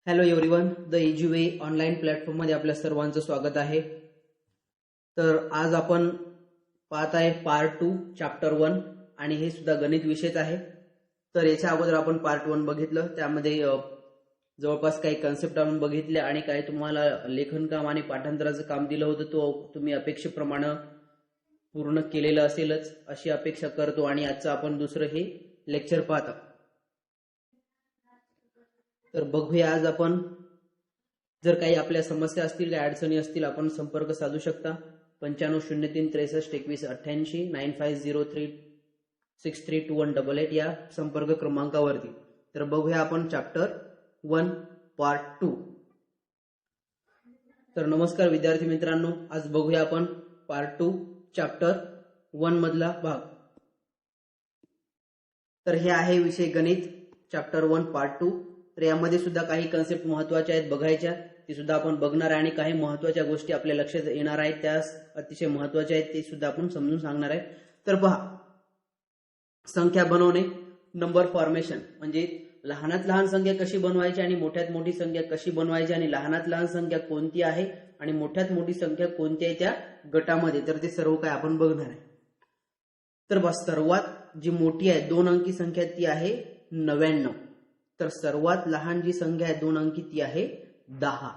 Hello everyone, the एज्युवे online प्लॅटफॉर्ममध्ये आपल्या सर्वांचं स्वागत आहे. तर आज आपण पाहत आहे पार्ट 2 चॅप्टर 1 आणि हे सुद्धा गणित विषयच आहे. तर याच्या अगोदर आपण पार्ट 1 बघितलं, त्यामध्ये जवळपास काही कन्सेप्ट आपण बघितले आणि काही तुम्हाला लेखन काम आणि पाठांतराचं काम दिलं होतं, तो तुम्ही अपेक्षेप्रमाणे पूर्ण केलेलं असेलच अशी अपेक्षा करतो. आणि आजचं आपण दुसरं हे लेक्चर पाहतो. तर बघूया आज आपण. जर काही आपल्या समस्या असतील, काही अडचणी असतील, आपण संपर्क साधू शकता 9503632188 9503632188 या संपर्क क्रमांकावरती. तर बघूया आपण चॅप्टर 1 पार्ट 2. तर नमस्कार विद्यार्थी मित्रांनो, आज बघूया आपण पार्ट 2 चॅप्टर 1 मधला भाग. तर हे आहे विषय गणित चॅप्टर 1 पार्ट 2. तर यामध्ये सुद्धा काही कन्सेप्ट महत्त्वाच्या आहेत बघायच्या, ते सुद्धा आपण बघणार आहे. आणि काही महत्त्वाच्या गोष्टी आपल्या लक्षात येणार आहेत, त्या अतिशय महत्त्वाच्या आहेत, ते सुद्धा आपण समजून सांगणार आहे. तर पहा, संख्या बनवणे, नंबर फॉर्मेशन म्हणजे लहानात लहान संख्या कशी बनवायची आणि मोठ्यात मोठी संख्या कशी बनवायची, आणि लहानात लहान संख्या कोणती आहे आणि मोठ्यात मोठी संख्या कोणती आहे त्या गटामध्ये. तर ते सर्व काय आपण बघणार आहे. तर बस, सर्वात जी मोठी आहे 2 अंकी संख्या ती आहे 99. तर सर्वात लहान जी संख्या आहे 2 अंकी ती आहे 10.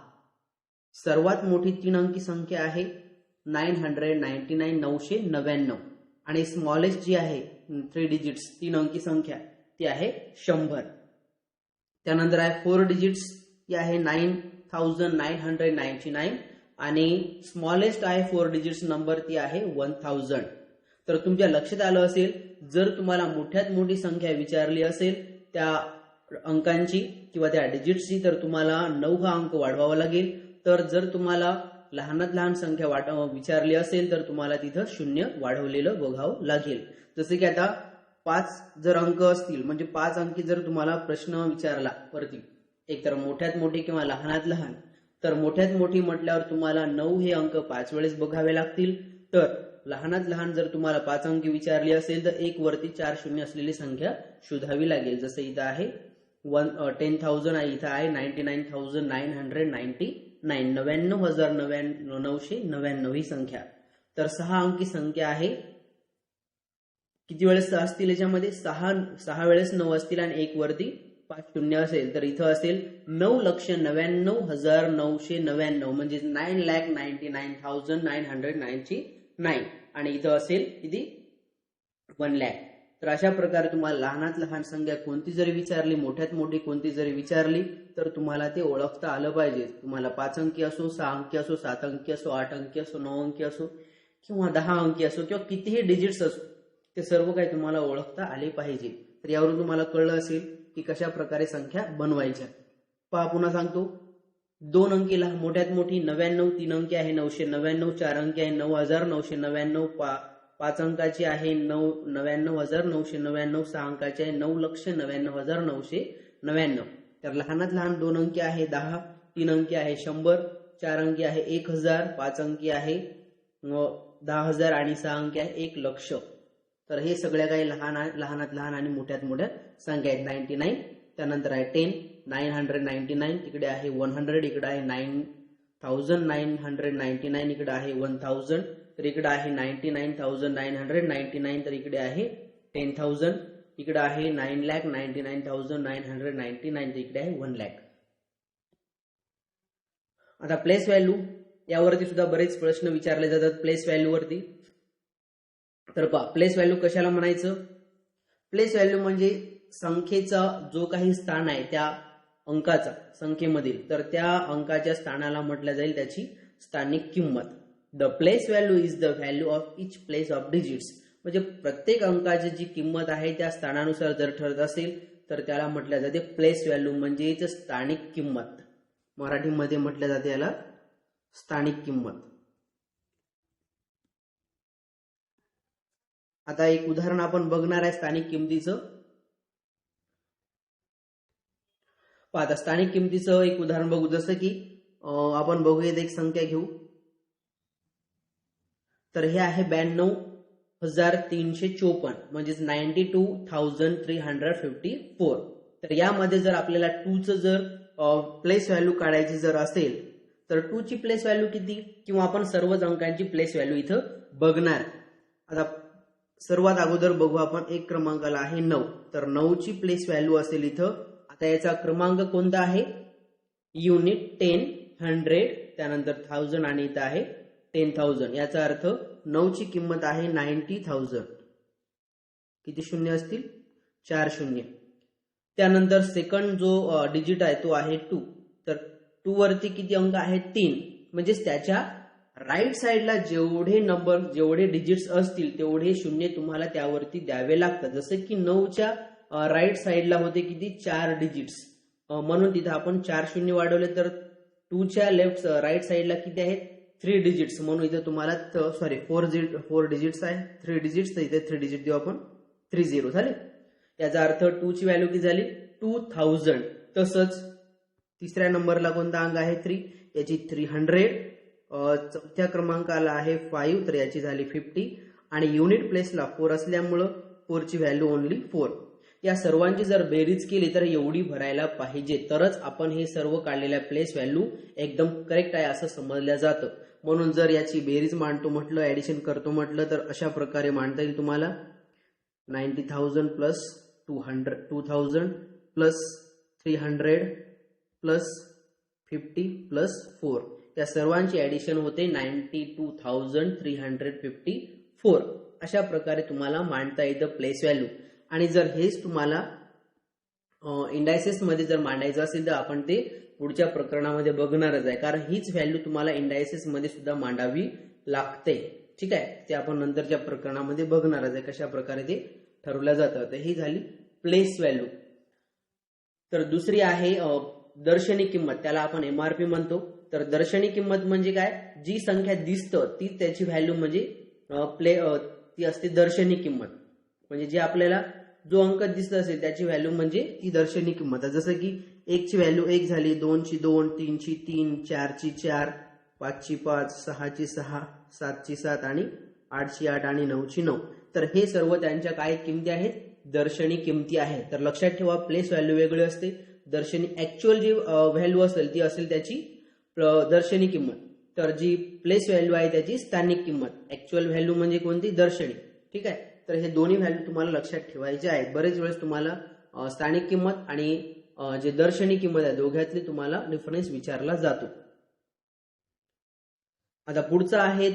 सर्वात मोठी 3 अंकी संख्या आहे 999. आणि स्मॉलेस्ट जी आहे 3 डिजिट्स 3 अंकी संख्या ती आहे 100. त्यानंतर आहे 4 डिजिट्स ती आहे 9999 आणि स्मॉलेस्ट आहे 4 डिजिट्स नंबर ती आहे 1000. तर तुमच्या लक्षात आलं असेल, जर तुम्हाला मोठ्यात मोठी संख्या विचारली असेल त्या अंकांची किंवा त्या डिजिट्सची, तर तुम्हाला 9 हा अंक वाढवावा लागेल. तर जर तुम्हाला लहानात लहान संख्या विचारली असेल तर तुम्हाला तिथं 0 वाढवलेलं बघावं लागेल. जसे की आता 5 जर अंक असतील, म्हणजे 5 अंकी जर तुम्हाला प्रश्न विचारला वरती, एक तर मोठ्यात मोठी किंवा लहानात लहान, तर मोठ्यात मोठी म्हटल्यावर तुम्हाला 9 हे अंक 5 वेळेस बघावे लागतील. तर लहानात लहान जर तुम्हाला 5 अंकी विचारली असेल तर एक वरती 4 शून्य असलेली संख्या शोधावी लागेल. जसं इथं आहे 10,000 आहे, इथं आहे 99,999 99,999 ही संख्या. तर 6 अंकी संख्या आहे. किती वेळेस असतील याच्यामध्ये? 6 वेळेस 9 असतील आणि एक वरती 5 शून्य असेल. तर इथं असेल 9,99,999 म्हणजे 9,99,999 आणि इथं असेल किती? 1 लाख. तर अशा प्रकारे तुम्हाला लहानात लहान संख्या कोणती जरी विचारली, मोठ्यात मोठी कोणती जरी विचारली, तर तुम्हाला ते ओळखता आलं पाहिजे. तुम्हाला 5 अंकी असो, 6 अंकी असो, 7 अंकी असो, 8 अंकी असो, 9 अंकी असो किंवा 10 अंकी असो किंवा कितीही डिजिट्स असो, ते सर्व काही तुम्हाला ओळखता आले पाहिजे. तर यावरून तुम्हाला कळलं असेल की कशा प्रकारे संख्या बनवायच्या. पहा, पुन्हा सांगतो. 2 अंकीला मोठ्यात मोठी 99, 3 अंकी आहे 999, 4 अंकी आहे 9,999, 5 अंकाची आहे 99,999, 6 अंकाची आहे 9,99,999. तर लहानात लहान 2 अंकी आहे 10, 3 अंकी आहे 100, 4 अंकी आहे 1000, 5 अंकी आहे 10,000 आणि 6 अंकी आहे 1,00,000. तर हे सगळ्या काही लहानात लहान आणि मोठ्यात मोठ्या संख्या आहेत. 99, त्यानंतर आहे 10, 999, इकडे आहे 100, इकडे आहे 9,999, इकडे आहे 1000, तर इकडे आहे 99,999, तर इकडे आहे 10,000, इकडे आहे 9,99,999, तर इकडे आहे 1 लाख. आता प्लेस व्हॅल्यू, यावरती सुद्धा बरेच प्रश्न विचारले जातात प्लेस व्हॅल्यू वरती. तर पहा, प्लेस व्हॅल्यू कशाला म्हणायचं? प्लेस व्हॅल्यू म्हणजे संख्येचा जो काही स्थान आहे त्या अंकाचा संख्येमधील, तर त्या अंकाच्या स्थानाला म्हटलं जाईल त्याची स्थानिक किंमत. The place value is the value of each place of digits. म्हणजे प्रत्येक अंकाची जी किंमत आहे त्या स्थानानुसार जर ठरत असेल तर त्याला म्हटलं जाते प्लेस व्हॅल्यू, म्हणजेच स्थानिक किंमत. मराठीमध्ये म्हटलं जाते याला स्थानिक किंमत. आता एक उदाहरण आपण बघणार आहे स्थानिक किंमतीचं. आता स्थानिक किंमतीचं एक उदाहरण बघू. जसं की आपण बघूयात, एक संख्या घेऊ. तर हे आहे 92,354 म्हणजेच 92,354. तर यामध्ये जर आपल्याला 2चं जर प्लेस व्हॅल्यू काढायची जर असेल तर 2 ची प्लेस व्हॅल्यू किती, किंवा आपण सर्वच अंकांची प्लेस व्हॅल्यू इथं बघणार. आता सर्वात अगोदर बघू आपण एक क्रमांकाला आहे 9, तर 9 ची प्लेस व्हॅल्यू असेल इथं. आता याचा क्रमांक कोणता आहे, युनिट 10, 100, त्यानंतर 1000 आणि इथं आहे 10,000. याचा अर्थ 9 ची किंमत आहे 90,000. किती शून्य असतील, 4 शून्य. त्यानंतर सेकंड जो डिजिट आहे तो आहे 2, तर 2 वरती किती अंक आहेत, 3. म्हणजेच त्याच्या राईट साइडला जेवढे डिजिट्स असतील तेवढे शून्य तुम्हाला त्यावरती द्यावे लागतात. जसं की 9च्या राईट साइडला होते किती, 4 डिजिट्स, म्हणून तिथे आपण 4 शून्य वाढवले. तर 2च्या राईट साइडला किती आहेत, 3 डिजिट्स, म्हणून इथे तुम्हाला 4 डिजिट्स आहे, 3 डिजिट्स, तर इथे 3 डिजिट देऊ आपण, 30 झाले. याचा अर्थ 2 ची व्हॅल्यू किती झाली, 2000. तसंच तिसऱ्या नंबरला कोणता अंक आहे, 3, याची 300. चौथ्या क्रमांकाला आहे 5, तर याची झाली 50. आणि युनिट प्लेसला 4 असल्यामुळं 4 ची व्हॅल्यू ओनली 4. या सर्वांची जर बेरीज केली तर एवढी भरायला पाहिजे, तरच आपण हे सर्व काढलेल्या प्लेस व्हॅल्यू एकदम करेक्ट आहे असं समजलं जातं. म्हणून जर याची बेरीज मांडतो म्हटलं, ऍडिशन करतो म्हटलं, तर अशा प्रकारे मांडता येईल तुम्हाला. 90,000 प्लस 2000 प्लस 300 प्लस 50 प्लस 4, या सर्वांची ऍडिशन होते 92,354. अशा प्रकारे तुम्हाला मांडता येतं प्लेस व्हॅल्यू. आणि जर हेच तुम्हाला इंडायसेस मध्ये जर मांडायचं असेल तर आपण ते पुढच्या प्रकरणामध्ये बघणारच आहे, कारण हीच व्हॅल्यू तुम्हाला इंडायसेस मध्ये सुद्धा मांडावी लागते. ठीक आहे, ते आपण नंतरच्या प्रकरणामध्ये बघणारच आहे कशा प्रकारे ते ठरवलं जातं. तर ही झाली प्लेस व्हॅल्यू. तर दुसरी आहे दर्शनी किंमत, त्याला आपण एमआरपी म्हणतो. तर दर्शनी किंमत म्हणजे काय, जी संख्या दिसतं ती त्याची व्हॅल्यू म्हणजे ती असते दर्शनी किंमत. म्हणजे जे आपल्याला जो अंक दिसत असेल त्याची व्हॅल्यू म्हणजे ती दर्शनी किंमत आहे. जसं की 1 ची व्हॅल्यू 1 झाली, 2 ची 2, 3 ची 3, 4 ची 4, 5 ची 5, 6 ची 6, 7 ची 7 आणि 8 ची 8 आणि 9 ची 9. तर हे सर्व त्यांच्या काय किमती आहेत, दर्शनी किमती आहेत. तर लक्षात ठेवा, प्लेस व्हॅल्यू वेगळी असते, दर्शनी ऍक्च्युअल जी व्हॅल्यू असेल ती असेल त्याची दर्शनी किंमत. तर जी प्लेस व्हॅल्यू आहे त्याची स्थानिक किंमत, ऍक्च्युअल व्हॅल्यू म्हणजे कोणती, दर्शनी. ठीक आहे, तर हे दोन्ही व्हॅल्यू तुम्हाला लक्षात ठेवायचे आहेत. बरेच वेळेस तुम्हाला स्थानिक किंमत आणि जे दर्शनी किंमत आहे दोघ्यातली तुम्हाला डिफरन्स विचारला जातो. आता पुढचा आहे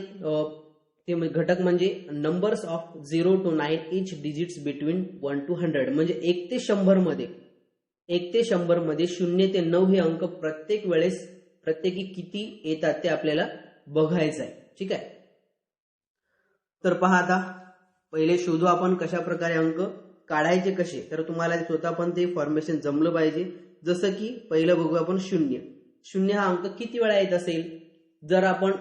ते घटक म्हणजे numbers of 0 to 9 each digits between 1 to 100. म्हणजे 1 ते 100 मध्ये 0 ते 9 हे अंक प्रत्येक वेळेस प्रत्येकी किती येतात ते आपल्याला बघायचं आहे. ठीक आहे, तर पहा आता पहिले शोधू आपण कशा प्रकारे अंक काढायचे कसे. तर तुम्हाला स्वतः पण ते फॉर्मेशन जमलं पाहिजे. जसं की पहिलं बघू आपण 0 हा अंक किती वेळा येत असेल. जर आपण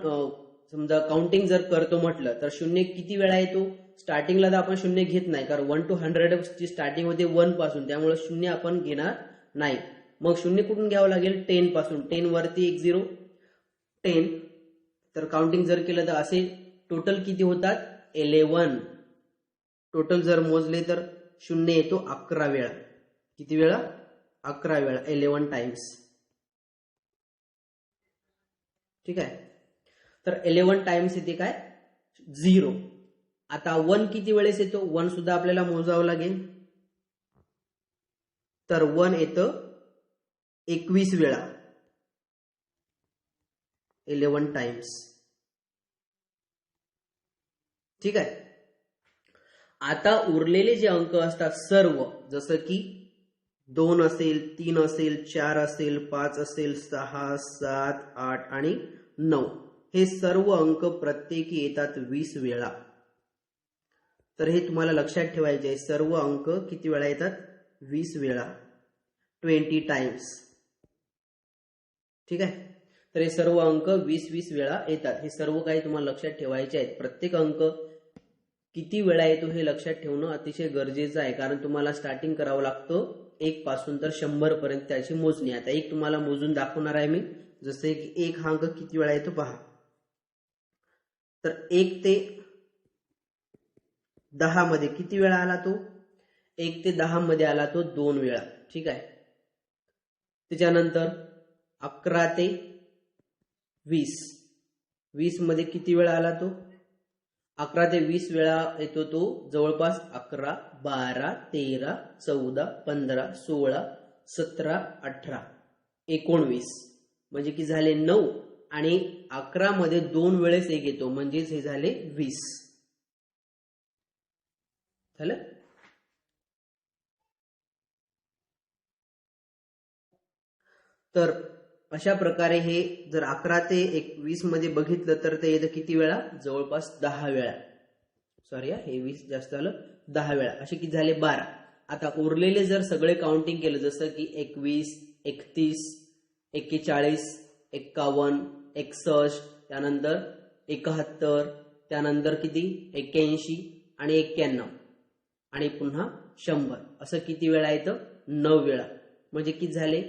समजा काउंटिंग जर करतो म्हटलं तर 0 किती वेळा येतो. स्टार्टिंगला तर आपण 0 घेत नाही, कारण 1 to 100 ची स्टार्टिंग होते 1 पासून, त्यामुळे 0 आपण घेणार नाही. मग 0 कुठून घ्यावं लागेल, 10 पासून. 10 वरती 1 0, 10. तर काउंटिंग जर केलं तर असे टोटल किती होतात, 11. टोटल जर मोजले तर 0 येतो 11 वेळा. किती वेळा, 11 वेळा, 11 टाइम्स. ठीक आहे, तर 11 टाइम्स येते काय, 0. आता 1 किती वेळेस येतो, 1 सुद्धा आपल्याला मोजावं लागेल. तर 1 येतं 21 वेळा, 11 टाइम्स. ठीक आहे, आता उरलेले जे अंक असतात सर्व, जसं की 2 असेल, 3 असेल, 4 असेल, 5 असेल, 6, 7, 8 आणि 9, हे सर्व अंक प्रत्येकी येतात 20 वेळा. तर हे तुम्हाला लक्षात ठेवायचे आहे, सर्व अंक किती वेळा येतात, 20 वेळा, 20 टाइम्स. ठीक आहे, तर हे सर्व अंक 20-20 वेळा येतात. हे सर्व काही तुम्हाला लक्षात ठेवायचे आहेत. प्रत्येक अंक किती वेळा येतो हे लक्षात ठेवणं अतिशय गरजेचं आहे, कारण तुम्हाला स्टार्टिंग करावं लागतं 1 पासून तर 100 पर्यंत त्याची मोजणी. आता 1 तुम्हाला मोजून दाखवणार आहे मी. जसे की 1 हा अंक किती वेळा येतो पहा. तर 1 ते 10 मध्ये किती वेळा आला तो, 1 ते 10 मध्ये आला तो 2 वेळा. ठीक आहे, त्याच्यानंतर 11 ते 20, 20 मध्ये किती वेळा आला तो? 11 ते 20 वेळा येतो तो जवळपास 11, 12, 13, 14, 15, 16, 17, 18, 19 म्हणजे की झाले 9 आणि 11 मध्ये 2 वेळेस एक येतो म्हणजेच हे झाले 20 झालं. तर अशा प्रकारे हे जर 11 ते 21 मध्ये बघितलं तर ते येतं किती वेळा? जवळपास 10 वेळा. सॉरी हे 20 जास्त झालं, 10 वेळा. असे किती झाले? 12. आता उरलेले जर सगळे काउंटिंग केलं जसं की 21, 31, 41, 51, 61, त्यानंतर 71, त्यानंतर किती? 81 आणि 91 आणि पुन्हा 100 असं किती वेळा येतं? 9 वेळा. म्हणजे किती झाले?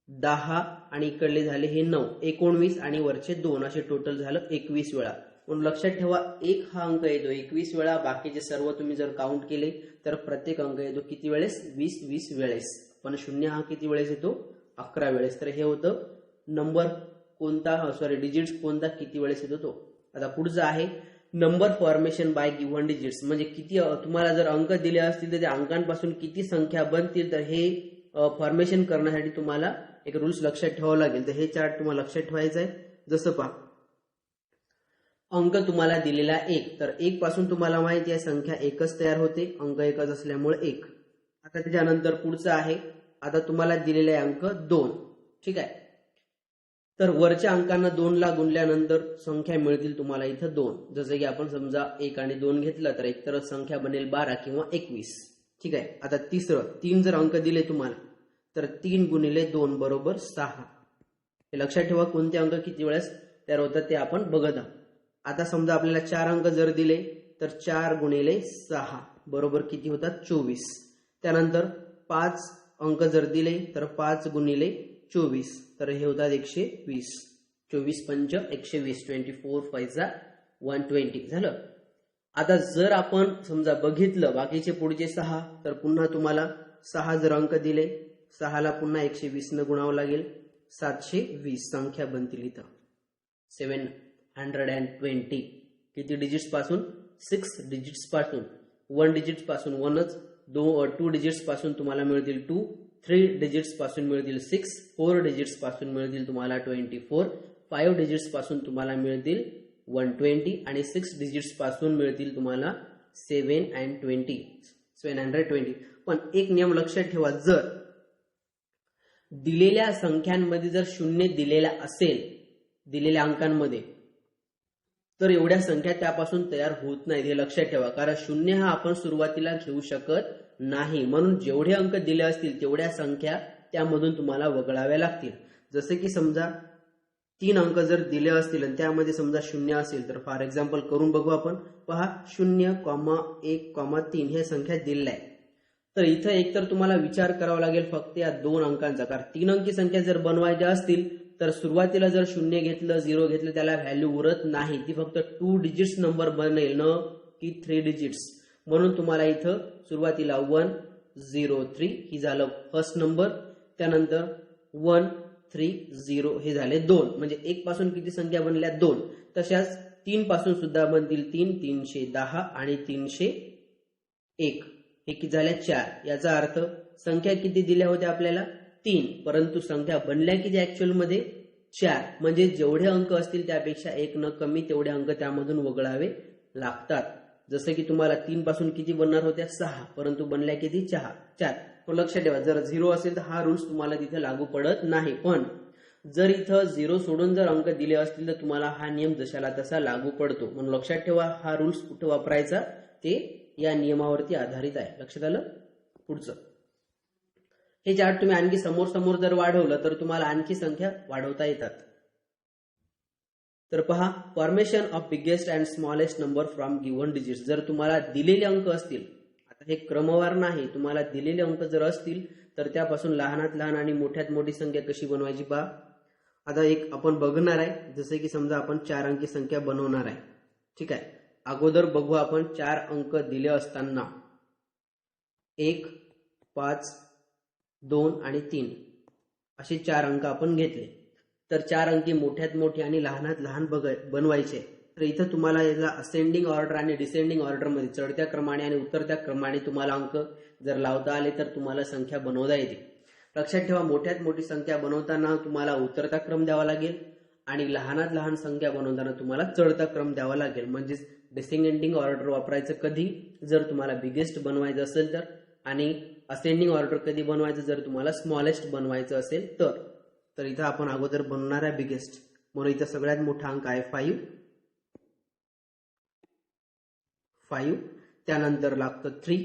10 आणि इकडले झाले हे 9, 19 आणि वरचे 2 असे टोटल झालं 21 वेळा. म्हणून लक्षात ठेवा 1 हा अंक येतो 21 वेळा. बाकीचे सर्व तुम्ही जर काउंट केले तर प्रत्येक अंक येतो किती वेळेस? 20 वेळेस. पण 0 हा किती वेळेस येतो? 11 वेळेस. तर हे होतं नंबर कोणता, सॉरी डिजिट्स कोणता किती वेळेस येतो तो. आता पुढचं आहे number formation by given digits. म्हणजे किती तुम्हाला जर अंक दिले असतील तर त्या अंकांपासून किती संख्या बनतील तर हे फॉर्मेशन करण्यासाठी तुम्हाला एक रूल्स लक्षात ठेवावं लागेल. तर हे चार्ट तुम्हाला लक्षात ठेवायचं आहे. जसं पहा अंक तुम्हाला दिलेला 1, तर 1 पासून तुम्हाला माहिती आहे संख्या 1च तयार होते, अंक 1च असल्यामुळे 1. आता त्याच्यानंतर पुढचं आहे आता तुम्हाला दिलेला आहे अंक 2. ठीक आहे. तर वरच्या अंकांना 2 ला गुणल्यानंतर संख्या मिळतील तुम्हाला इथं 2. जसं की आपण समजा 1 आणि 2 घेतलं तर एकतर संख्या बनेल 12 किंवा 21. ठीक आहे. आता तिसरं 3 जर अंक दिले तुम्हाला तर 3 गुणिले 2 बरोबर 6. हे लक्षात ठेवा कोणते अंक किती वेळेस तयार होतात ते आपण बघत आहोत. आता समजा आपल्याला 4 अंक जर दिले तर 4 गुणिले 6 बरोबर किती होतात? 24. त्यानंतर 5 अंक जर दिले तर 5 गुणिले 24 तर हे होतात 120. 24 पंच 120, 24 5 120 झालं. आता जर आपण समजा बघितलं बाकीचे पुढचे 6 तर पुन्हा तुम्हाला 6 जर अंक दिले 6 ला पुन्हा 120 न गुणावं लागेल. 720 संख्या बनतील इथं. 720 किती डिजिट्स पासून? 6 डिजिट्स पासून. 1 डिजिट्स पासून 1च, 2 डिजिट्स पासून तुम्हाला मिळतील 2, 3 डिजिट्स पासून मिळतील 6, 4 डिजिट्स पासून मिळतील तुम्हाला 24, 5 डिजिट्स पासून तुम्हाला मिळतील 120 आणि 6 डिजिट्स पासून मिळतील तुम्हाला 720. पण एक नियम लक्षात ठेवा, जर दिलेल्या संख्यांमध्ये जर 0 दिलेला असेल दिलेल्या अंकांमध्ये तर एवढ्या संख्या त्यापासून तयार होत नाहीत. हे लक्षात ठेवा. कारण 0 हा आपण सुरुवातीला घेऊ शकत नाही. म्हणून जेवढे अंक दिले असतील तेवढ्या संख्या त्यामधून तुम्हाला वगळाव्या लागतील. जसे की समजा 3 अंक जर दिले असतील आणि त्यामध्ये समजा 0 असेल तर फॉर एक्झाम्पल करून बघू आपण. पहा 0,1,3 हे संख्या दिलेल्या आहे. तर इथं एकतर तुम्हाला विचार करावा लागेल फक्त या 2 अंकांचा. कारण 3 अंकी संख्या जर बनवायच्या असतील तर सुरुवातीला जर 0 घेतलं 0 घेतलं त्याला व्हॅल्यू उरत नाही. ती फक्त 2 डिजिट्स नंबर बनेल न की 3 डिजिट्स. म्हणून तुम्हाला इथं सुरुवातीला 103 ही झालं फर्स्ट नंबर. त्यानंतर 130 हे झाले 2. म्हणजे 1 पासून किती संख्या बनल्या? 2. तशाच 3 पासून सुद्धा बनतील 3, 310 आणि 301. हे किती झाल्या? 4. याचा अर्थ संख्या किती दिल्या होत्या आपल्याला? 3. परंतु संख्या बनल्या किती ऍक्च्युअल मध्ये? 4. म्हणजे जेवढे अंक असतील त्यापेक्षा 1 न कमी तेवढे अंक त्यामधून वगळावे लागतात. जसं की तुम्हाला 3 पासून किती बनणार होत्या? 6. परंतु बनल्या किती? 4. पण लक्षात ठेवा जर 0 असेल तर हा रूल्स तुम्हाला तिथे लागू पडत नाही. पण जर इथं 0 सोडून जर अंक दिले असतील तर तुम्हाला हा नियम जशाला तसा लागू पडतो. म्हणून लक्षात ठेवा हा रूल्स कुठे वापरायचा ते या नियमावरती आधारित आहे. लक्षात आलं? पुढचं हे चार्ट तुम्ही आणखी समोर जर वाढवलं तर तुम्हाला आणखी संख्या वाढवता येतात. तर पहा formation of biggest and smallest number from given digits. जर तुम्हाला दिलेले अंक असतील, आता हे क्रमवार नाही, तुम्हाला दिलेले अंक जर असतील तर त्यापासून लहानात लहान आणि मोठ्यात मोठी संख्या कशी बनवायची पहा. आता एक आपण बघणार आहे. जसे की समजा आपण 4 अंकी संख्या बनवणार आहे. ठीक आहे. अगोदर बघू आपण 4 अंक दिले असताना 1, 5, 2 आणि 3 असे 4 अंक आपण घेतले. तर 4 अंकी मोठ्यात मोठे आणि लहानात लहान बनवायचे. तर इथं तुम्हाला याला असेंडिंग ऑर्डर आणि डिसेंडिंग ऑर्डरमध्ये चढत्या क्रमाने आणि उतरत्या क्रमाने तुम्हाला अंक जर लावता आले तर तुम्हाला संख्या बनवता येते. लक्षात ठेवा, मोठ्यात मोठी संख्या बनवताना तुम्हाला उतरता क्रम द्यावा लागेल आणि लहानात लहान संख्या बनवताना तुम्हाला चढता क्रम द्यावा लागेल. म्हणजेच डिसेंडिंग ऑर्डर वापरायचं कधी जर तुम्हाला बिगेस्ट बनवायचं असेल तर, आणि असेंडिंग ऑर्डर कधी बनवायचं जर तुम्हाला स्मॉलेस्ट बनवायचं असेल तर इथं आपण अगोदर बनवणार आहे बिगेस्ट. म्हणून इथं सगळ्यात मोठा अंक आहे 5, त्यानंतर लागतं 3,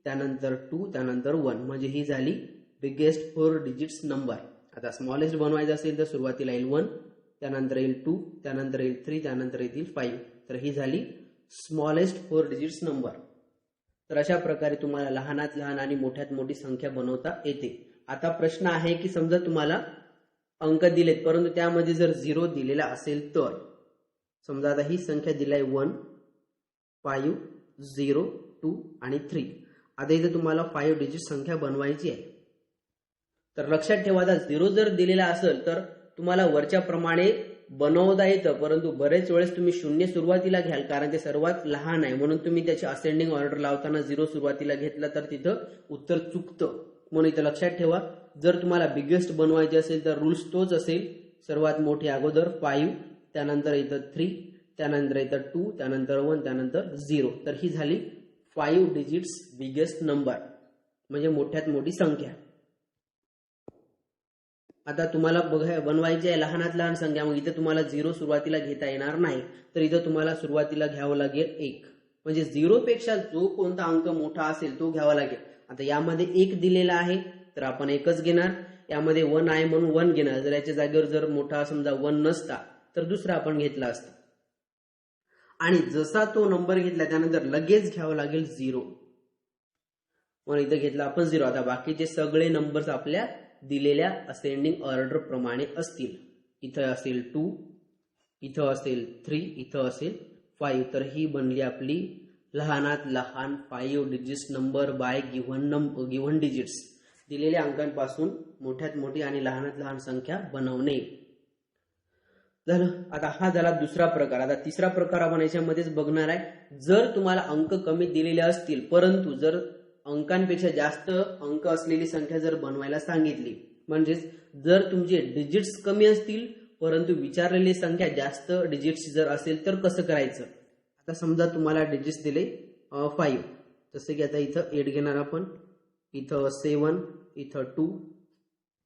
त्यानंतर 2, त्यानंतर 1. म्हणजे ही झाली बिगेस्ट 4 डिजिट्स नंबर. आता स्मॉलेस्ट बनवायचं असेल तर सुरुवातीला येईल 1, त्यानंतर येईल 2, त्यानंतर येईल 3, त्यानंतर येतील 5. तर ही झाली स्मॉलेस्ट 4 डिजिट्स नंबर. तर अशा प्रकारे तुम्हाला लहानात लहान आणि मोठ्यात मोठी संख्या बनवता येते. आता प्रश्न आहे की समजा तुम्हाला अंक दिलेत परंतु त्यामध्ये जर 0 दिलेला असेल तर, समजा आता ही संख्या दिलाय 1, 5, 0, 2 आणि 3. आता इथे तुम्हाला 5 डिजिट संख्या बनवायची आहे. तर लक्षात ठेवा, आता 0 जर दिलेला असेल तर तुम्हाला वरच्या प्रमाणे बनवता येतं, परंतु बरेच वेळेस तुम्ही 0 सुरुवातीला घ्याल कारण ते सर्वात लहान आहे. म्हणून तुम्ही त्याची असेंडिंग ऑर्डर लावताना 0 सुरुवातीला घेतला तर तिथं उत्तर चुकतं. म्हणून इथं लक्षात ठेवा, जर तुम्हाला बिगेस्ट बनवायचे असेल तर रूल्स तोच असेल. सर्वात मोठे अगोदर 5, त्यानंतर इथं 3, त्यानंतर इथं 2, त्यानंतर 1, त्यानंतर 0. तर ही झाली 5 डिजिट्स बिगेस्ट नंबर, म्हणजे मोठ्यात मोठी संख्या. आता तुम्हाला बनवायची आहे लहानात लहान संख्या. मग इथं तुम्हाला 0 सुरुवातीला घेता येणार नाही, तर इथं तुम्हाला सुरुवातीला घ्यावं लागेल 1. म्हणजे 0 पेक्षा जो कोणता अंक मोठा असेल तो घ्यावा लागेल. आता यामध्ये 1 दिलेला आहे तर आपण 1च घेणार. यामध्ये 1 आहे म्हणून 1 घेणार. जर याच्या जागेवर जर मोठा समजा 1 नसता तर दुसरा आपण घेतला असता. आणि जसा तो नंबर घेतला त्यानंतर लगेच घ्यावं लागेल 0. म्हणून इथं घेतला आपण 0. आता बाकीचे सगळे नंबर्स आपल्या दिलेल्या असेंडिंग ऑर्डर प्रमाणे असतील. इथं असेल 2, इथं असेल 3, इथं असेल 5. तर ही बनली आपली लहानात लहान 5 digits number by given digits. दिलेल्या अंकांपासून मोठ्यात मोठी आणि लहानात लहान संख्या बनवणे झालं. आता हा झाला दुसरा प्रकार. आता तिसरा प्रकार आपण याच्यामध्येच बघणार आहे. जर तुम्हाला अंक कमी दिलेले असतील परंतु जर अंकांपेक्षा जास्त अंक असलेली संख्या जर बनवायला सांगितली, म्हणजेच जर तुमचे डिजिट्स कमी असतील परंतु विचारलेली संख्या जास्त डिजिट्स जर असेल तर कसं करायचं. आता समजा तुम्हाला डिजिट्स दिले 5, जसं की आता इथं 8 घेणार आपण, इथं 7, इथं 2,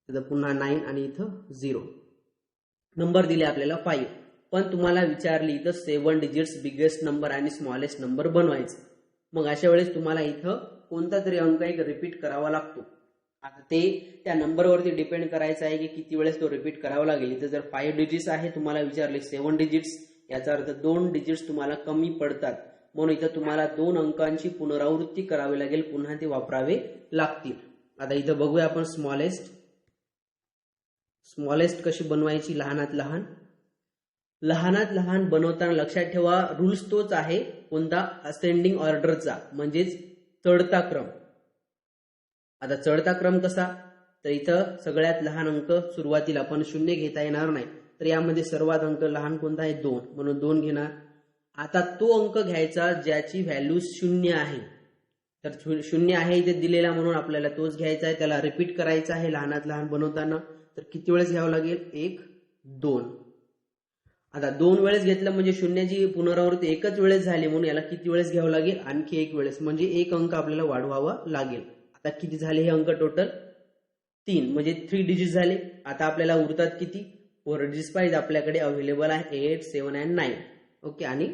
इथं पुन्हा 9 आणि इथं 0. नंबर दिले आपल्याला 5, पण तुम्हाला विचारली इथं 7 डिजिट्स बिगेस्ट नंबर आणि स्मॉलेस्ट नंबर बनवायचं. मग अशा वेळेस तुम्हाला इथं कोणता तरी अंक एक रिपीट करावा लागतो. आता ते त्या नंबरवरती डिपेंड करायचं आहे की किती वेळेस तो रिपीट करावा लागेल. इथं जर 5 डिजिट्स आहे, तुम्हाला विचारले 7 डिजिट्स, याचा अर्थ 2 डिजिट्स तुम्हाला कमी पडतात. म्हणून इथं तुम्हाला 2 अंकांची पुनरावृत्ती करावी लागेल, पुन्हा ते वापरावे लागतील. आता इथं बघूया आपण स्मॉलेस्ट कशी बनवायची. लहानात लहान बनवताना लक्षात ठेवा रूल्स तोच आहे. कोणता? असेंडिंग ऑर्डरचा, म्हणजेच चढता क्रम. आता चढता क्रम कसा, तर इथं सगळ्यात लहान अंक सुरुवातीला पण 0 घेता येणार नाही. तर यामध्ये सर्वात अंक लहान कोणता आहे? 2, म्हणून 2 घेणार. आता तो अंक घ्यायचा ज्याची व्हॅल्यू 0 आहे. तर 0 आहे इथे दिलेला म्हणून आपल्याला तोच घ्यायचा आहे. त्याला रिपीट करायचा आहे लहानात लहान बनवताना. तर किती वेळेस घ्यावं लागेल? 1, 2. आता 2 वेळेस घेतलं म्हणजे 0ची पुनरावृत्ती एकच वेळेस झाली, म्हणून याला किती वेळेस घ्यावं लागेल? आणखी 1 वेळेस, म्हणजे 1 अंक आपल्याला वाढवावा लागेल. आता किती झाले हे अंक टोटल? 3, म्हणजे 3 डिजिट झाले. आता आपल्याला उरतात किती? 4 डिजिट्स पाहिजे. आपल्याकडे अवेलेबल आहे 8, 7 आणि 9. ओके, आणि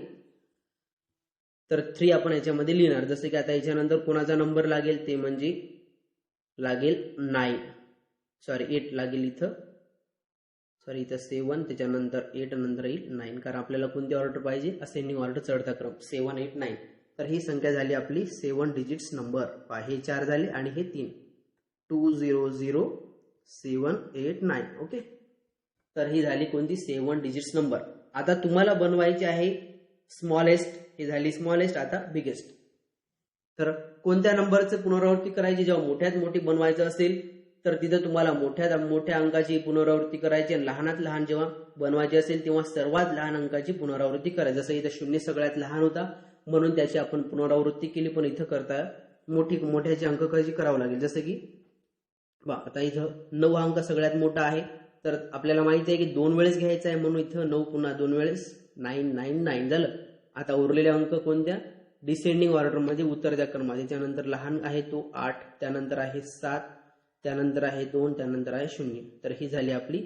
तर 3 आपण याच्यामध्ये लिहिणार. जसं की आता याच्यानंतर कोणाचा नंबर लागेल ते म्हणजे लागेल 8 लागेल इथं. इथं 7, त्याच्यानंतर 8, नंतर येईल 9, कारण आपल्याला कोणती ऑर्डर पाहिजे? असेंडिंग ऑर्डर, चढता क्रम. 7, 8, 9. तर ही संख्या झाली आपली 7 डिजिट्स नंबर. हे 4 झाले आणि हे 3. 2 0 0 7 8 9. ओके, तर ही झाली कोणती? 7 डिजिट्स नंबर. आता तुम्हाला बनवायची आहे स्मॉलेस्ट. ही झाली स्मॉलेस्ट. आता बिगेस्ट. तर कोणत्या नंबरचं पुनरावृत्ती करायची? जेव्हा मोठ्यात मोठी बनवायचं असेल तर तिथं तुम्हाला मोठ्यात मोठ्या अंकाची पुनरावृत्ती करायची आणि लहानात लहान जेव्हा बनवायची असेल तेव्हा सर्वात लहान अंकाची पुनरावृत्ती करायची. जसं इथं 0 सगळ्यात लहान होता म्हणून त्याची आपण पुनरावृत्ती केली, पण इथं करता मोठ्याचे अंक कशी करावं लागेल. जसं की आता इथं 9 हा अंक सगळ्यात मोठा आहे, तर आपल्याला माहिती आहे की 2 वेळेस घ्यायचा आहे म्हणून इथं 9 पुन्हा 2 वेळेस 999 झालं. आता उरलेले अंक कोणत्या, डिसेंडिंग ऑर्डर मध्ये उतरत्या क्रमात. त्यानंतर लहान आहे तो 8, त्यानंतर आहे 7, त्यानंतर आहे 2, त्यानंतर आहे 0. तर ही झाली आपली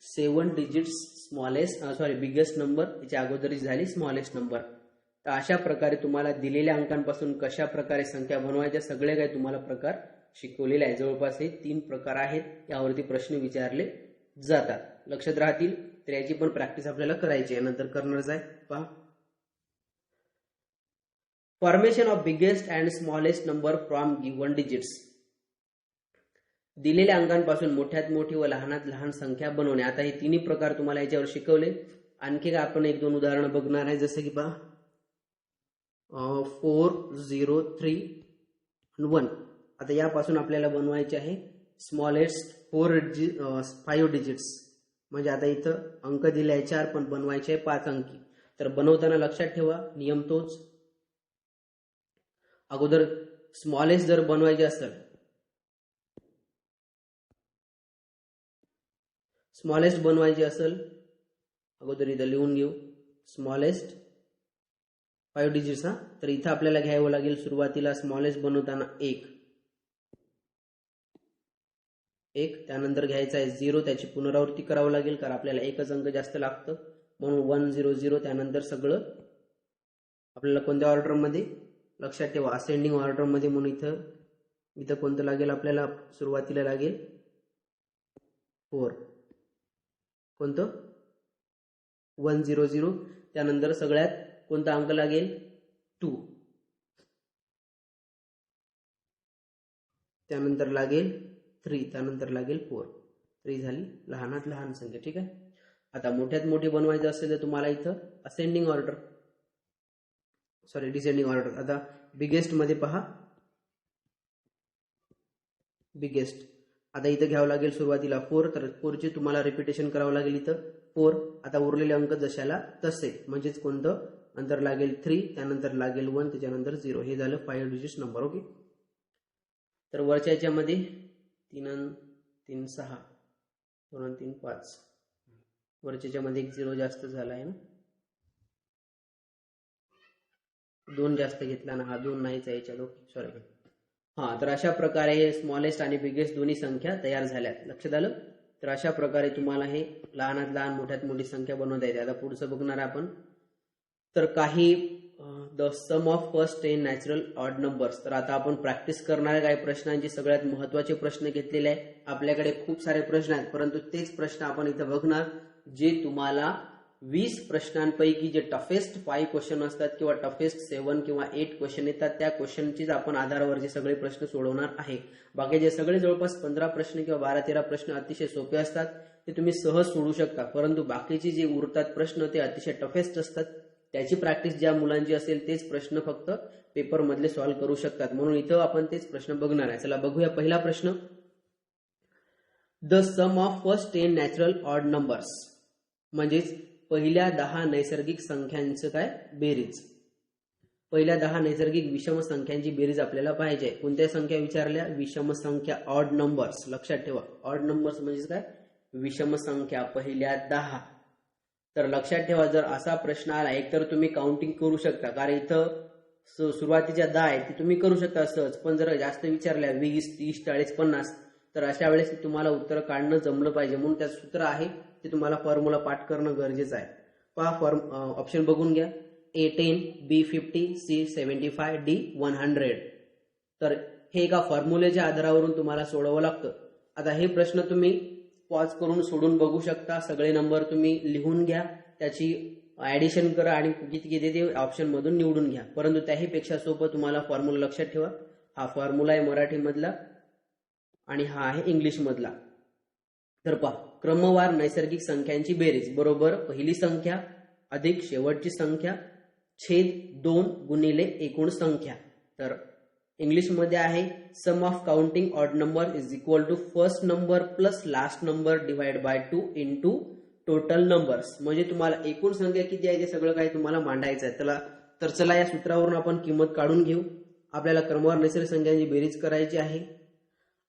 7 डिजिट्स बिगेस्ट नंबर. याच्या अगोदरची झाली स्मॉलेस्ट नंबर. तर अशा प्रकारे तुम्हाला दिलेल्या अंकांपासून कशा प्रकारे संख्या बनवायच्या सगळे काही तुम्हाला प्रकार शिकवलेले आहे. जवळपास हे 3 प्रकार आहेत, यावरती प्रश्न विचारले जातात. लक्षात राहतील. तर याची पण प्रॅक्टिस आपल्याला करायची आहे, नंतर करणारच आहे. पहा, formation of biggest and smallest number from given digits. दिलेल्या अंकांपासून मोठ्यात मोठी व लहानात लहान संख्या बनवणे. आता हे तिन्ही प्रकार तुम्हाला याच्यावर शिकवले. आणखी काय आपण 1-2 उदाहरणं बघणार आहे. जसं की पहा 4, 0, 3, 1. आता यापासून आपल्याला बनवायचे आहे स्मॉलेस्ट 5 डिजिट्स. म्हणजे आता इथं अंक दिले आहे 4 पण बनवायचे आहे 5 अंकी. तर बनवताना लक्षात ठेवा नियम तोच. अगोदर स्मॉलेस्ट जर बनवायचे असेल, अगोदर इथं लिहून घेऊ स्मॉलेस्ट 5 डिजिट्स. तर इथं आपल्याला घ्यावं लागेल सुरुवातीला स्मॉलेस्ट बनवताना 1, त्यानंतर घ्यायचा आहे 0, त्याची पुनरावृत्ती करावं लागेल कारण आपल्याला एकच अंक जास्त लागतं म्हणून 1 0 0. त्यानंतर सगळं आपल्याला कोणत्या ऑर्डर मध्ये, लक्षात ठेवा असेंडिंग ऑर्डर मध्ये. म्हणून इथं कोणतं लागेल आपल्याला, सुरुवातीला लागेल 4, कोणतं 1 0 0. त्यानंतर सगळ्यात कोणता अंक लागेल 2, त्यानंतर लागेल 3, त्यानंतर लागेल 4. 3 झाली लहानात लहान संख्या. ठीक आहे. आता मोठ्यात मोठी बनवायचं असेल तर तुम्हाला इथं डिसेंडिंग ऑर्डर. आता बिगेस्ट मध्ये पहा, बिगेस्ट आता इथं घ्यावं लागेल सुरुवातीला 4, तर 4 ची तुम्हाला रिपिटेशन करावं लागेल इथं 4. आता उरलेले अंक जशाला तसे, म्हणजेच कोणतं, नंतर लागेल 3, त्यानंतर लागेल 1, त्याच्यानंतर 0. हे झालं 5 डिजिट्स नंबर. ओके. तर वरच्या याच्यामध्ये 3 3 6, 2 3 5, वरच्या मध्ये 1 0 जास्त झाला आहे ना, 2 जास्त घेतला ना, हा 2 नाहीच आहे याच्यात. Okay, sorry. तर अशा प्रकारे स्मॉलेस्ट आणि बिगेस्ट दोन्ही संख्या तयार झाल्यात. लक्षात आलं. तर अशा प्रकारे तुम्हाला हे लहानात लहान मोठ्यात मोठी संख्या बनवता येते. आता पुढचं बघणार आपण. तर काही the sum of first 10 natural odd numbers. तर आता आपण प्रॅक्टिस करणाऱ्या काही प्रश्नांचे सगळ्यात महत्त्वाचे प्रश्न घेतलेले आहे. आपल्याकडे खूप सारे प्रश्न आहेत परंतु तेच प्रश्न आपण इथं बघणार जे तुम्हाला 20 प्रश्नांपैकी जे टफेस्ट 5 क्वेश्चन असतात किंवा टफेस्ट 7 किंवा 8 क्वेश्चन येतात त्या क्वेश्चनचीच आपण आधारावरचे सगळे प्रश्न सोडवणार आहे. बाकी जे सगळे जवळपास 15 प्रश्न किंवा 12-13 प्रश्न अतिशय सोपे असतात ते तुम्ही सहज सोडवू शकता, परंतु बाकीचे जे उरतात प्रश्न ते अतिशय टफेस्ट असतात. त्याची प्रॅक्टिस ज्या मुलांची असेल तेच प्रश्न फक्त पेपर मधले सॉल्व्ह करू शकतात. म्हणून इथं आपण तेच प्रश्न बघणार आहे. चला बघूया पहिला प्रश्न. The sum of first 10 natural odd numbers, म्हणजेच पहिल्या 10 नैसर्गिक संख्यांचं काय बेरीज. पहिल्या 10 नैसर्गिक विषम संख्यांची बेरीज आपल्याला पाहिजे. कोणत्या संख्या विचारल्या, विषम संख्या ऑड नंबर्स. लक्षात ठेवा ऑड नंबर्स म्हणजे काय, विषम संख्या पहिल्या 10. तर लक्षात ठेवा जर असा प्रश्न आला एकतर तुम्ही काउंटिंग करू शकता कारण इथं सुरुवातीच्या 10 आहेत ती तुम्ही करू शकता सहज, पण जर जास्त विचारल्या 20 30 40 50 तर अशा वेळेस तुम्हाला उत्तर काढणं जमलं पाहिजे. म्हणून त्यात सूत्र आहे ते तुम्हाला फॉर्म्युला पाठ करणं गरजेचं आहे. पहा ऑप्शन बघून घ्या. A10, B50, C75, D100. तर हे एका फॉर्म्युलेच्या आधारावरून तुम्हाला सोडवावं लागतं. आता हे प्रश्न तुम्ही पॉज करून सोडून बघू शकता. सगळे नंबर तुम्ही लिहून घ्या, त्याची ऍडिशन करा आणि किती किती ते ऑप्शन मधून निवडून घ्या. परंतु त्याहीपेक्षा सोपं तुम्हाला फॉर्म्युला लक्षात ठेवा. हा फॉर्म्युला आहे मराठी मधला आणि हा आहे इंग्लिश मधला. तर पहा क्रमवार नैसर्गिक संख्यांची बेरीज बरोबर पहिली संख्या अधिक शेवटची संख्या छेद 2 गुणिले एकूण संख्या. तर इंग्लिशमध्ये आहे sum of counting odd number is equal to first number plus last number divide by 2 into total numbers. म्हणजे तुम्हाला एकूण संख्या किती आहे ते सगळं काही तुम्हाला मांडायचं आहे. तर चला या सूत्रावरून आपण किंमत काढून घेऊ. आपल्याला क्रमवार नैसर्गिक संख्यांची बेरीज करायची आहे.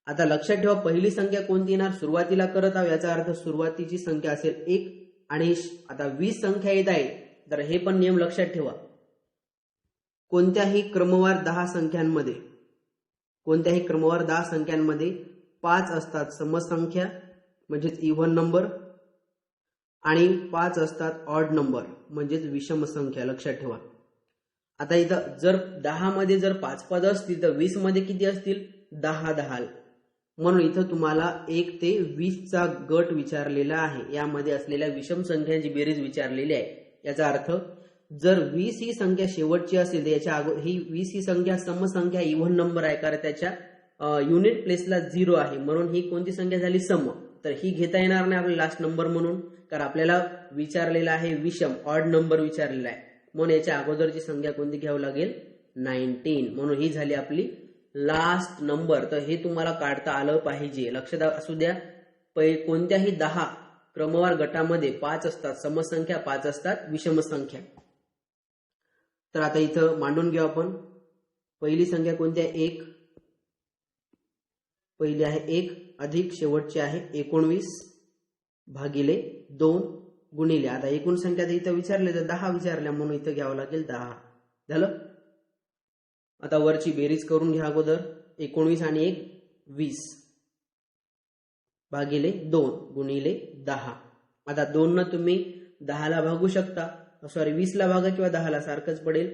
आता लक्षात ठेवा पहिली संख्या कोणती येणार, सुरुवातीला करत आहोत याचा अर्थ सुरुवातीची संख्या असेल 1 आणि आता 20 संख्या येत आहे. तर हे पण नियम लक्षात ठेवा, कोणत्याही क्रमवार 10 संख्यांमध्ये 5 असतात समसंख्या म्हणजेच इव्हन नंबर आणि 5 असतात ऑड नंबर म्हणजेच विषम संख्या. लक्षात ठेवा. आता इथं जर 10 मध्ये जर 5 पद असतील तर 20 मध्ये किती असतील, 10. म्हणून इथं तुम्हाला 1 ते 20 चा गट विचारलेला आहे. यामध्ये असलेल्या विषम संख्यांची बेरीज विचारलेली आहे. याचा अर्थ जर 20 ही संख्या शेवटची असेल तर याच्या ही 20 ही संख्या समसंख्या इव्हन नंबर आहे, कारण त्याच्या युनिट प्लेसला 0 आहे. म्हणून ही कोणती संख्या झाली, सम. तर ही घेता येणार नाही आपल्याला लास्ट नंबर म्हणून, कारण आपल्याला विचारलेला आहे विषम ऑड नंबर विचारलेला आहे. म्हणून याच्या अगोदरची संख्या कोणती घ्यावी लागेल, 19. म्हणून ही झाली आपली लास्ट नंबर. तर हे तुम्हाला काढता आलं पाहिजे. लक्षात असू द्या, कोणत्याही 10 क्रमवार गटामध्ये 5 असतात समसंख्या, 5 असतात विषम संख्या. तर आता इथं मांडून घेऊ आपण. पहिली संख्या कोणती आहे, 1. पहिली आहे 1 अधिक शेवटची आहे 19 भागिले 2 गुणिले, आता एकूण संख्या इथं विचारले तर 10 विचारल्या म्हणून इथं घ्यावं लागेल 10. झालं. आता वरची बेरीज करून घ्या अगोदर. 19 आणि 1 20 भागिले 2 गुणिले 10. आता 2 न तुम्ही 10 ला भागू शकता, सॉरी 20 ला भागा किंवा 10 ला सारखंच पडेल.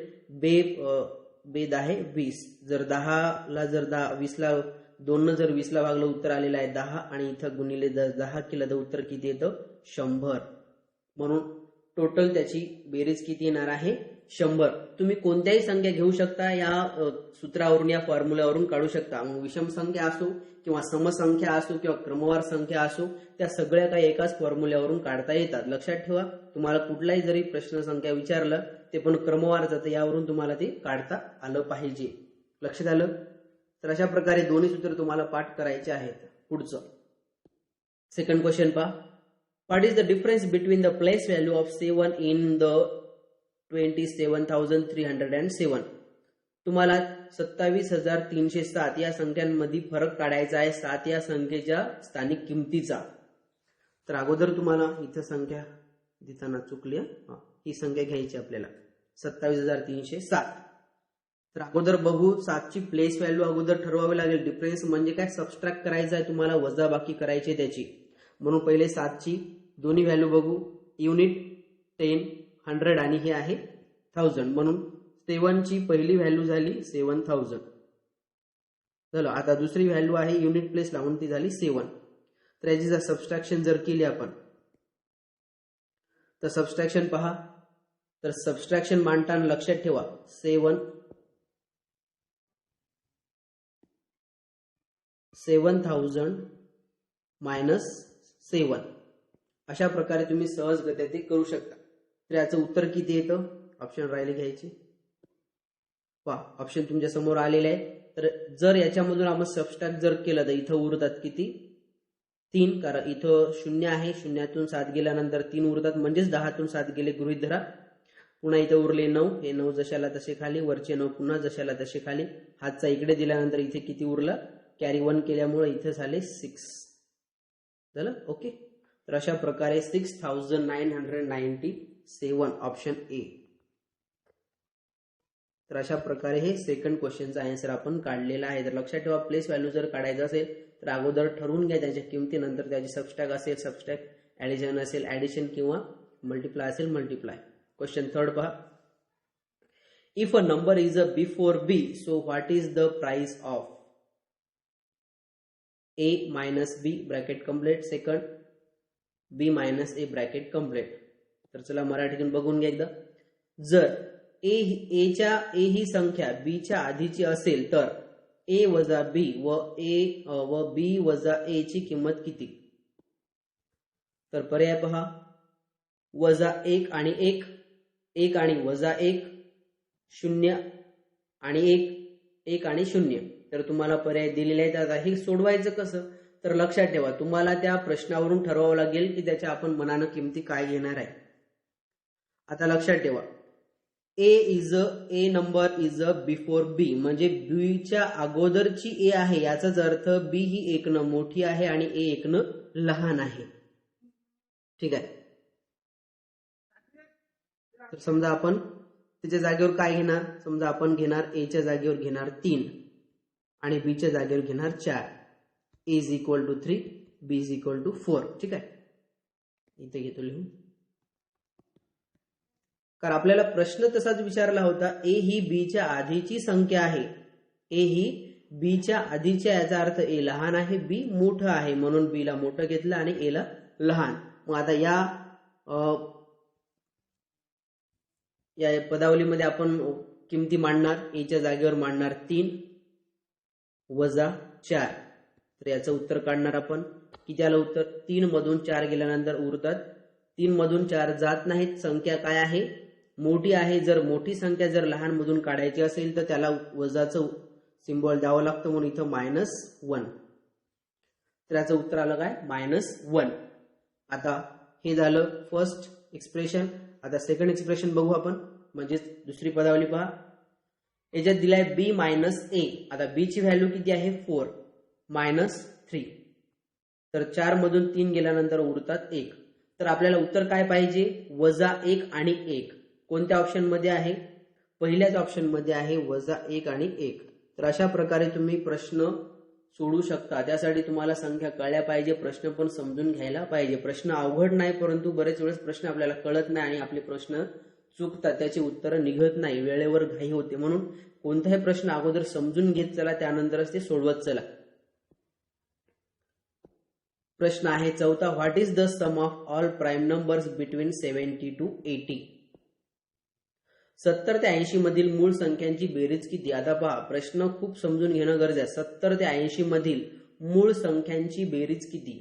बेद आहे 20. जर 10 ला जर 20 ला 2 न जर 20 ला भागलं उत्तर आलेलं आहे 10 आणि इथं गुणिले 10 केलं तर उत्तर किती येतं, 100. म्हणून टोटल त्याची बेरीज किती येणार आहे, 100. तुम्ही कोणत्याही संख्या घेऊ शकता, या सूत्रावरून या फॉर्म्युल्यावरून काढू शकता. मग विषम संख्या असो किंवा समसंख्या असो किंवा क्रमवार संख्या असो, त्या सगळ्या काही एकाच फॉर्म्युल्यावरून काढता येतात. लक्षात ठेवा, तुम्हाला कुठलाही जरी प्रश्न संख्या विचारलं ते पण क्रमवार जातं, यावरून तुम्हाला ते काढता आलं पाहिजे. लक्षात आलं. तर अशा प्रकारे दोन्ही सूत्र तुम्हाला पाठ करायचे आहेत. पुढचं सेकंड क्वेश्चन पहा. What is the difference between the place value of 7 in the 27,307? तुम्हाला 27,307 या संख्यांमध्ये फरक काढायचा आहे 7 या संख्येच्या स्थानिक किमतीचा. तर अगोदर तुम्हाला इथं संख्या देताना चुकली, ही संख्या घ्यायची आपल्याला 27,307. तर अगोदर बघू 7 ची प्लेस व्हॅल्यू अगोदर ठरवावी लागेल. डिफरन्स म्हणजे काय, सबट्रॅक्ट करायचं आहे तुम्हाला, वजाबाकी करायची त्याची. म्हणून पहिले 7 ची दोन्ही व्हॅल्यू बघू. युनिट 10, 100 आणि हे आहे 1000. म्हणून 7 ची पहिली व्हॅल्यू झाली 7000. चलो आता दुसरी व्हॅल्यू आहे युनिट प्लेस लावून ती झाली 7. तर याची जर सबट्रॅक्शन जर केली आपण तर सबट्रॅक्शन पहा. तर सबट्रॅक्शन मांडताना लक्षात ठेवा 7,000 मायनस 7 अशा प्रकारे तुम्ही सहजगत्या ते करू शकता. तर याचं उत्तर किती येतं, ऑप्शन राहिले घ्यायचे. पहा ऑप्शन तुमच्या समोर आलेले आहे. तर जर याच्यामधून आपण सबट्रॅक्ट जर केलं तर इथं उरतात किती, 3, कारण इथं 0 आहे, 0तून 7 गेल्यानंतर 3 उरतात, म्हणजेच 10तून 7 गेले गृहीत धरा. पुन्हा इथं उरले 9, हे 9 जशाला तसे खाली, वरचे 9 पुन्हा जशाला तसे खाली. हातचा इकडे दिल्यानंतर इथे किती उरलं, कॅरी 1 केल्यामुळे इथे झाले 6. झालं. ओके. तर अशा प्रकारे 6,997 ऑप्शन ए. तर अशा प्रकारे हे सेकंड क्वेश्चनचा आन्सर आपण काढलेला आहे. तर लक्षात ठेवा, प्लेस व्हॅल्यू जर काढायचं असेल तर अगोदर ठरवून घ्या त्याच्या किमती, नंतर त्याची सबट्रॅक्ट असेल सबट्रॅक्ट, ऍडिशन असेल ऍडिशन किंवा मल्टिप्लाय असेल मल्टिप्लाय. क्वेश्चन थर्ड पहा. If a number is A before B, so what is the price of A minus B bracket complete, second B minus A bracket complete. तर चला मराठीतून बघून घ्या एकदा. जर A ही संख्या B च्या आधीची असेल तर A वजा B व B वजा A ची किंमत किती. तर पर्याय पहा. वजा 1 आणि 1, 1 आणि वजा 1, 0 आणि 1, 1 आणि 0. तर तुम्हाला पर्याय दिलेले आहेत. आता हे सोडवायचं कसं, तर लक्षात ठेवा तुम्हाला त्या प्रश्नावरून ठरवावं लागेल की त्याच्या आपण मनानं किमती काय घेणार आहे. आता लक्षात ठेवा ए नंबर इज अ बिफोर बी, म्हणजे बी च्या अगोदरची ए आहे, याचाच अर्थ बी ही 1 न मोठी आहे आणि ए 1 न लहान आहे. ठीक आहे. तर समजा आपण त्याच्या जागेवर काय घेणार, समजा आपण घेणार ए च्या जागेवर घेणार 3 आणि बी च्या जागेवर घेणार 4. A is equal to 3, b is equal to 4. ठीक आहे. इथे घेतो लिहून, कारण आपल्याला प्रश्न तसाच विचारला होता. ए ही बी च्या आधीची संख्या आहे, ए ही बी च्या आधीच्या, याचा अर्थ ए लहान आहे, बी मोठं आहे, म्हणून बी ला मोठं घेतलं आणि ए ला लहान. मग आता या पदावलीमध्ये आपण किमती मांडणार. ए च्या जागेवर मांडणार 3 वजा 4. तर याचं उत्तर काढणार आपण. किती आलं उत्तर, 3 मधून 4 गेल्यानंतर उरतात, 3 मधून 4 जात नाहीत. संख्या काय आहे, मोठी आहे. जर मोठी संख्या जर लहान मधून काढायची असेल तर त्याला वजाचं सिम्बॉल द्यावं लागतं, म्हणून इथं -1. तर याचं उत्तर आलं काय, -1. आता हे झालं फर्स्ट एक्सप्रेशन. आता सेकंड एक्सप्रेशन बघू आपण, म्हणजे दुसरी पदावली पहा. याच्यात दिलाय बी -a. आता बी ची व्हॅल्यू किती आहे, 4 -3. तर 4 मधून 3 गेल्यानंतर उरतात 1. तर आपल्याला उत्तर काय पाहिजे, -1 आणि 1. कोणत्या ऑप्शन मध्ये आहे, पहिल्याच ऑप्शन मध्ये आहे, -1 आणि 1. तर अशा प्रकारे तुम्ही प्रश्न सोडू शकता. त्यासाठी तुम्हाला संख्या कळल्या पाहिजे, प्रश्न पण समजून घ्यायला पाहिजे. प्रश्न अवघड नाही, परंतु बरेच वेळेस प्रश्न आपल्याला कळत नाही आणि आपले प्रश्न चुकतात, त्याची उत्तरं निघत नाही, वेळेवर घाई होते. म्हणून कोणताही प्रश्न अगोदर समजून घेत चला, त्यानंतरच ते सोडवत चला. प्रश्न आहे 4. What is the sum of all prime numbers between 70 to 80? 70 ते 80 मधील मूळ संख्यांची बेरीज किती? आता पहा, प्रश्न खूप समजून घेणं गरजेचं आहे. 70 ते 80 मधील मूळ संख्यांची बेरीज किती?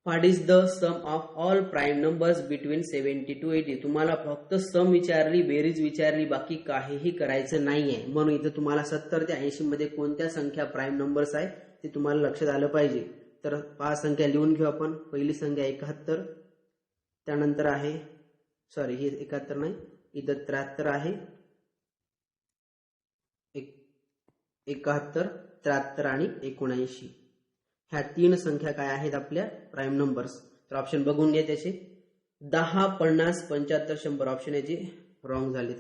What is the sum of all prime numbers between 70 to 80? तुम्हाला फक्त सम विचारली, बेरीज विचारली, बाकी काहीही करायचं नाहीये. म्हणून इथं तुम्हाला 70 ते 80 मध्ये कोणत्या संख्या प्राईम नंबर्स आहे ते तुम्हाला लक्षात आलं पाहिजे. तर 5 संख्या लिहून घेऊ आपण. पहिली संख्या 71, त्यानंतर आहे, सॉरी ही 71 नाही, इथं 73 आहे, 71, 73 आणि 79. ह्या 3 संख्या काय आहेत आपल्या प्राईम नंबर्स. तर ऑप्शन बघून घ्या त्याचे. 10, 50, 75, 100 ऑप्शन याचे रॉंग झाले.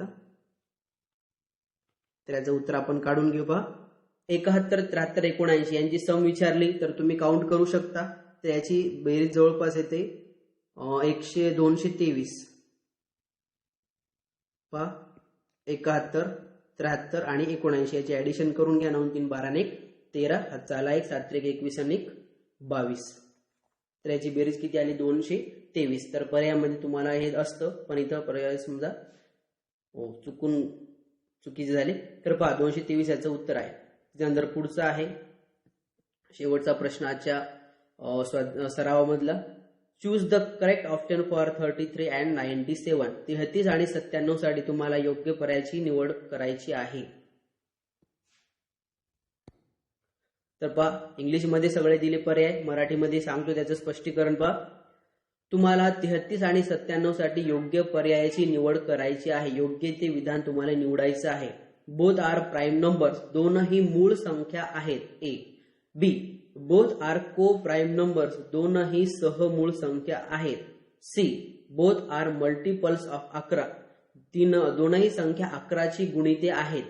तर याचं उत्तर आपण काढून घेऊ. पहा, 71, 73, 79 यांची सम विचारली तर तुम्ही काउंट करू शकता. तर याची बेरीज जवळपास येते 223. पहा, 71, 73 आणि 79 याची ऍडिशन करून घ्या. 9 3 12 1 13, 7 4 1 7 3 21 आणि 22. तर याची बेरीज किती आली, 223. तर पर्यायामध्ये तुम्हाला हे असतं, पण इथं पर्याय समजा चुकीचे झाले. तर पहा, 223 याचं उत्तर आहे. त्यानंतर पुढचा आहे शेवटचा प्रश्न आजच्या सरावामधला. Choose the correct option for 33 and 97. 33 आणि 97 साठी तुम्हाला योग्य पर्यायाची निवड करायची आहे. तर पहा, इंग्लिशमध्ये सगळे दिले पर्याय, मराठीमध्ये सांगतो त्याचं स्पष्टीकरण. पहा, तुम्हाला 33 आणि 97 साठी योग्य पर्यायाची निवड करायची आहे. योग्य ते विधान तुम्हाला निवडायचं आहे. बोथ आर प्राईम नंबर्स, दोनही मूळ संख्या आहेत. A. B, both are coprime numbers, दोनही सहमूळ संख्या आहेत. C, both are multiples of 11, दोनही संख्या 11ची गुणिते आहेत.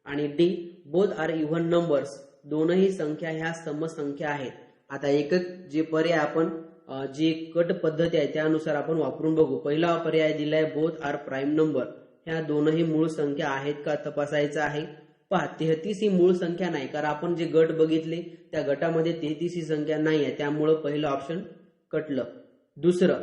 आणि D, both are even numbers, दोनही संख्या ह्या समसंख्या आहेत. आता एकच जे पर्याय आपण जे कट पद्धती आहे त्यानुसार आपण वापरून बघू. पहिला पर्याय दिलाय बोथ आर प्राईम नंबर, ह्या दोनही मूळ संख्या आहेत का तपासायचं आहे. पहा, 33 ही मूळ संख्या नाही, कारण आपण जे गट बघितले त्या गटामध्ये 33 ही संख्या नाही आहे, त्यामुळं पहिलं ऑप्शन कटलं. दुसरं,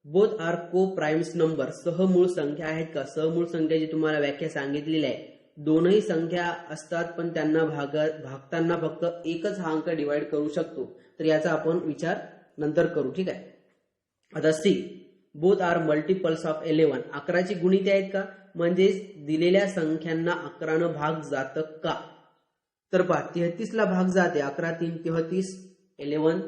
बोथ आर को प्राइम्स नंबर, सहमूळ संख्या आहेत का. सहमूळ संख्याची तुम्हाला व्याख्या सांगितलेली आहे. दोनही संख्या असतात पण त्यांना भागताना फक्त एकच हा अंक डिवाइड करू शकतो. तर याचा आपण विचार नंतर करू. ठीक आहे. आता C, both are multiples of 11. 11ची गुणिते आहेत का, म्हणजेच दिलेल्या संख्यांना 11 भाग जातं का? तर पहा 33 ला भाग जाते, 11 3 33, 11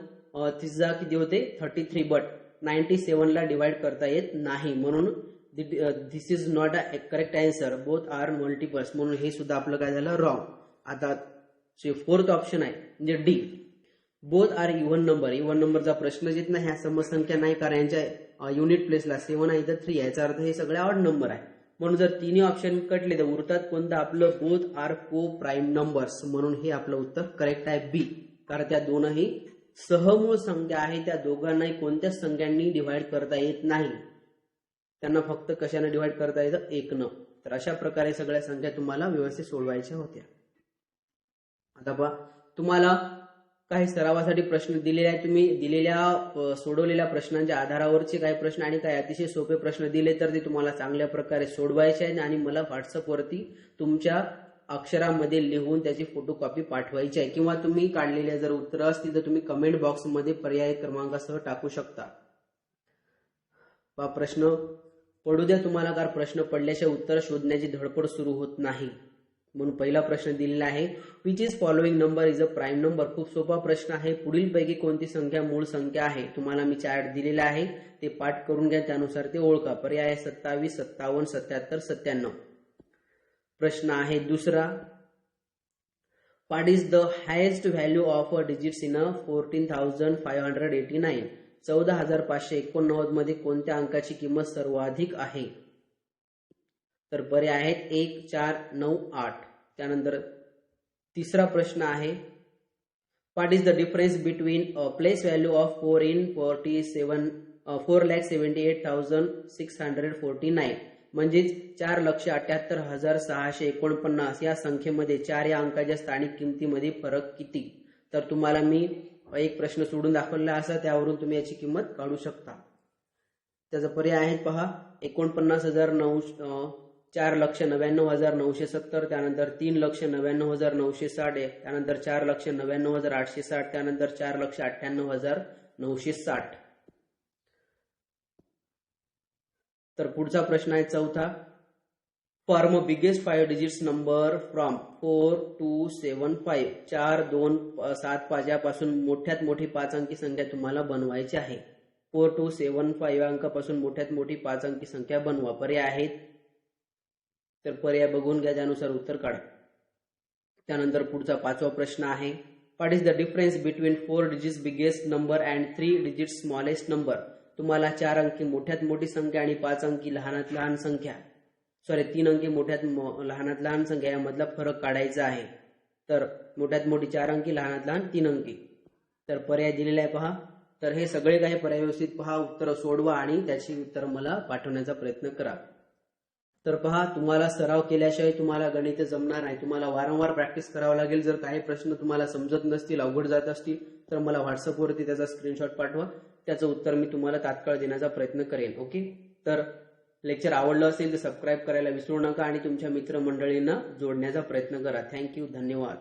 3 किती होते 33, बट 97 ला डिवाइड करता येत नाही, म्हणून this is not a correct answer. Both are multiples, म्हणून हे सुद्धा आपलं काय झालं रॉंग. आता फोर्थ ऑप्शन आहे म्हणजे D, both are even number. Even नंबरचा प्रश्नच येत नाही, ह्या समसंख्या नाही, कारण यांच्या युनिट प्लेसला 7 आहे तर 3, याचा अर्थ हे सगळे ऑड नंबर आहे. म्हणून जर तिन्ही ऑप्शन कटले तर उरतात कोणतं आपलं, both are coprime numbers, म्हणून हे आपलं उत्तर करेक्ट आहे बी. कारण त्या दोनही सहमूळ संख्या आहे, त्या दोघांनाही कोणत्याच संख्यांनी डिवाइड करता येत नाही, त्यांना फक्त कशाने डिवाइड करता येतं, 1 न. तर अशा प्रकारे सगळ्या संख्या तुम्हाला व्यवस्थित सोडवायच्या होत्या. आता पहा तुम्हाला काही सरावासाठी प्रश्न दिलेले आहेत, तुम्ही दिलेल्या सोडवलेल्या प्रश्नांच्या आधारावरचे काही प्रश्न आणि काही अतिशय सोपे प्रश्न दिले तर ते तुम्हाला चांगल्या प्रकारे सोडवायचे आहेत आणि मला व्हॉट्सअपवरती तुमच्या अक्षरामध्ये लिहून त्याची फोटोकॉपी पाठवायची आहे, किंवा तुम्ही काढलेल्या जर उत्तरं असतील तर तुम्ही कमेंट बॉक्समध्ये पर्याय क्रमांकासह टाकू शकता. प्रश्न पडू द्या तुम्हाला, कारण प्रश्न पडल्याशिवाय उत्तर शोधण्याची धडपड सुरू होत नाही. म्हणून पहिला प्रश्न दिलेला आहे, which is following number is a prime number. खूप सोपा प्रश्न आहे. पुढील पैकी कोणती संख्या मूळ संख्या आहे. तुम्हाला मी चार्ट दिलेला आहे, ते पाठ करून घ्या, त्यानुसार ते ओळखा. पर्याय आहे 27, 57, 77, 97. प्रश्न आहे दुसरा, what is the highest value of a digits in a 14,589. 14,589 मध्ये कोणत्या अंकाची किंमत सर्वाधिक आहे. तर पर्याय आहेत 1, 4, 9, 8. त्यानंतर तिसरा प्रश्न आहे, what is the difference between place value of 4 in 4,78,649. म्हणजेच 4,78,649 या संख्येमध्ये 4 या अंकाच्या स्थानिक किमतीमध्ये फरक किती. तर तुम्हाला मी एक प्रश्न सोडून दाखवलेला असा, त्यावरून तुम्ही याची किंमत काढू शकता. त्याचा पर्याय आहेत पहा, 4,99,970, त्यानंतर 3,99,960, त्यानंतर 4,99,860, त्यानंतर 4,98,960. तर पुढचा प्रश्न आहे चौथा, form biggest 5 digits number from 4 to 75. 4, 2, 7, 5 यापासून मोठ्यात मोठी 5 अंकी संख्या तुम्हाला बनवायची आहे. 4 to 75 या अंकापासून मोठ्यात मोठी 5 अंकी संख्या बनवा. पर्याय आहेत, तर पर्याय बघून घ्या, त्यानुसार उत्तर काढा. त्यानंतर पुढचा पाचवा प्रश्न आहे, what is the difference between 4 digits biggest number and 3 digits smallest number. तुम्हाला 4 अंकी मोठ्यात मोठी संख्या आणि 5 अंकी लहानात लहान संख्या, 3 अंकी मोठ्यात लहानात लहान संख्या यामधला फरक काढायचा आहे. तर मोठ्यात मोठी 4 अंकी, लहानात लहान 3 अंकी. तर पर्याय दिलेला आहे पहा. तर हे सगळे काही पर्याय व्यवस्थित पहा, उत्तर सोडवा आणि त्याची उत्तर मला पाठवण्याचा प्रयत्न करा. तर पहा, तुम्हाला सराव केल्याशिवाय तुम्हाला गणित जमणार नाही. तुम्हाला वारंवार प्रॅक्टिस करावं लागेल. जर काही प्रश्न तुम्हाला समजत नसतील, अवघड जात असतील, तर मला व्हॉट्सअपवरती त्याचा स्क्रीनशॉट पाठवा. त्याचं उत्तर मी तुम्हाला तात्काळ देण्याचा प्रयत्न करेन. ओके. तर लेक्चर आवडलं असेल तर सबस्क्राईब करायला विसरू नका आणि तुमच्या मित्रमंडळींना जोडण्याचा प्रयत्न करा. थँक्यू, धन्यवाद.